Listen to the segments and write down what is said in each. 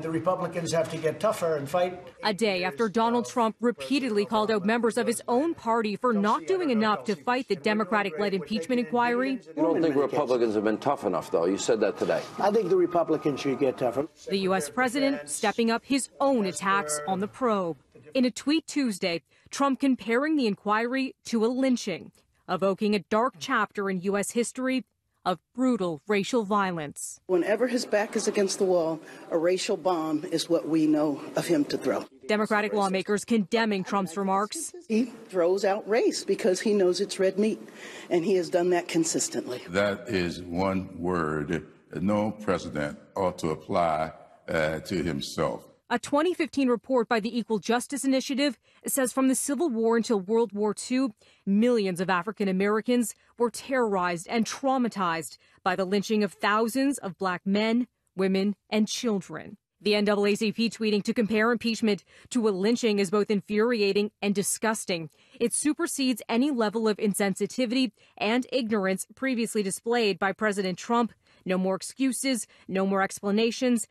The Republicans have to get tougher and fight. A day after Donald Trump repeatedly called out members of his own party for not doing enough to fight the Democratic-led impeachment inquiry. You don't think Republicans have been tough enough, though? You said that today. I think the Republicans should get tougher. The U.S. president stepping up his own attacks on the probe. In a tweet Tuesday, Trump comparing the inquiry to a lynching, evoking a dark chapter in U.S. history of brutal racial violence. Whenever his back is against the wall, a racial bomb is what we know of him to throw. Democratic lawmakers condemning Trump's remarks. He throws out race because he knows it's red meat, and he has done that consistently. That is one word no president ought to apply to himself. A 2015 report by the Equal Justice Initiative says from the Civil War until World War II, millions of African Americans were terrorized and traumatized by the lynching of thousands of black men, women, and children. The NAACP tweeting to compare impeachment to a lynching is both infuriating and disgusting. It supersedes any level of insensitivity and ignorance previously displayed by President Trump. No more excuses, no more explanations,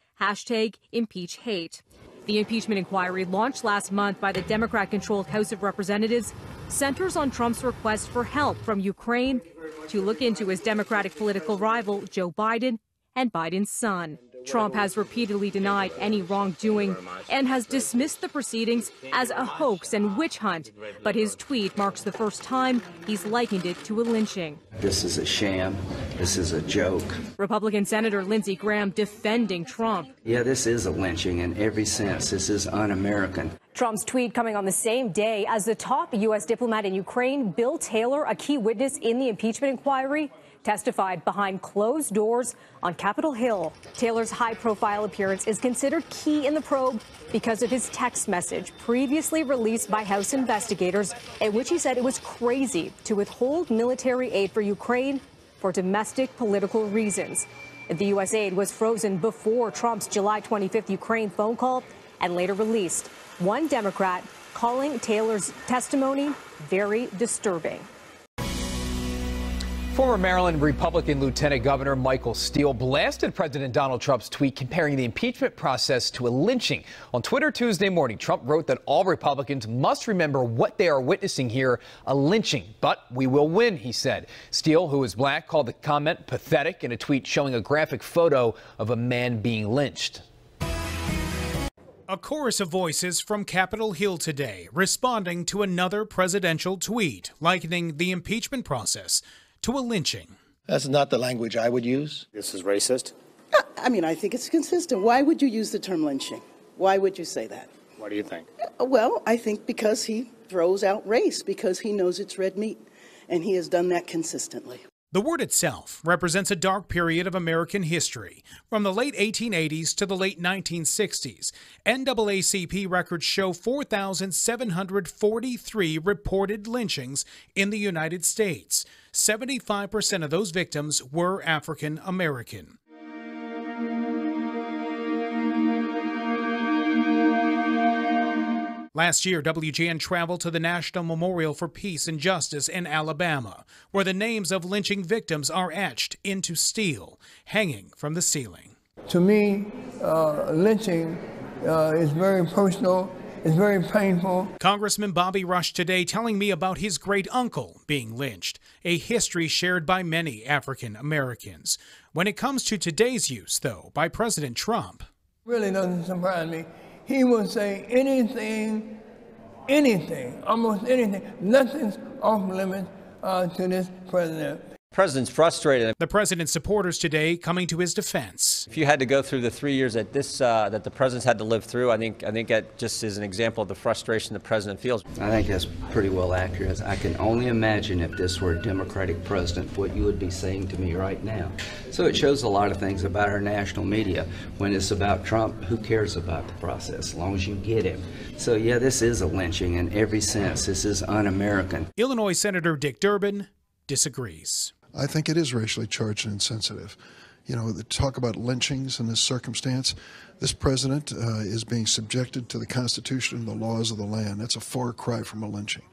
#impeach hate. The impeachment inquiry launched last month by the Democrat-controlled House of Representatives centers on Trump's request for help from Ukraine to look into his Democratic political rival, Joe Biden, and Biden's son. Trump has repeatedly denied any wrongdoing and has dismissed the proceedings as a hoax and witch hunt. But his tweet marks the first time he's likened it to a lynching. This is a sham. This is a joke. Republican Senator Lindsey Graham defending Trump. Yeah, this is a lynching in every sense. This is un-American. Trump's tweet coming on the same day as the top U.S. diplomat in Ukraine, Bill Taylor, a key witness in the impeachment inquiry, testified behind closed doors on Capitol Hill. Taylor's high-profile appearance is considered key in the probe because of his text message previously released by House investigators in which he said it was crazy to withhold military aid for Ukraine for domestic political reasons. The U.S. aid was frozen before Trump's July 25th Ukraine phone call and later released. One Democrat calling Taylor's testimony very disturbing. Former Maryland Republican Lieutenant Governor Michael Steele blasted President Donald Trump's tweet comparing the impeachment process to a lynching. On Twitter Tuesday morning, Trump wrote that all Republicans must remember what they are witnessing here, a lynching. But we will win, he said. Steele, who is black, called the comment pathetic in a tweet showing a graphic photo of a man being lynched. A chorus of voices from Capitol Hill today responding to another presidential tweet likening the impeachment process to a lynching. That's not the language I would use. This is racist. I mean, I think it's consistent. Why would you use the term lynching? Why would you say that? What do you think? Well, I think because he throws out race, because he knows it's red meat, and he has done that consistently. The word itself represents a dark period of American history, from the late 1880s to the late 1960s. NAACP records show 4,743 reported lynchings in the United States. 75% of those victims were African American. Last year, WGN traveled to the National Memorial for Peace and Justice in Alabama, where the names of lynching victims are etched into steel, hanging from the ceiling. To me, lynching is very personal. It's very painful. Congressman Bobby Rush today telling me about his great-uncle being lynched, a history shared by many African Americans. When it comes to today's use, though, by President Trump. Really doesn't surprise me. He will say anything, almost anything. Nothing's off limits to this president. The president's frustrated. The president's supporters today coming to his defense. If you had to go through the 3 years that that the president's had to live through, I think that just is an example of the frustration the president feels. I think that's pretty well accurate. I can only imagine if this were a Democratic president, what you would be saying to me right now. So it shows a lot of things about our national media. When it's about Trump, who cares about the process, as long as you get him. So yeah, this is a lynching in every sense. This is un-American. Illinois Senator Dick Durbin disagrees. I think it is racially charged and insensitive. You know, the talk about lynchings in this circumstance, this president is being subjected to the Constitution and the laws of the land. That's a far cry from a lynching.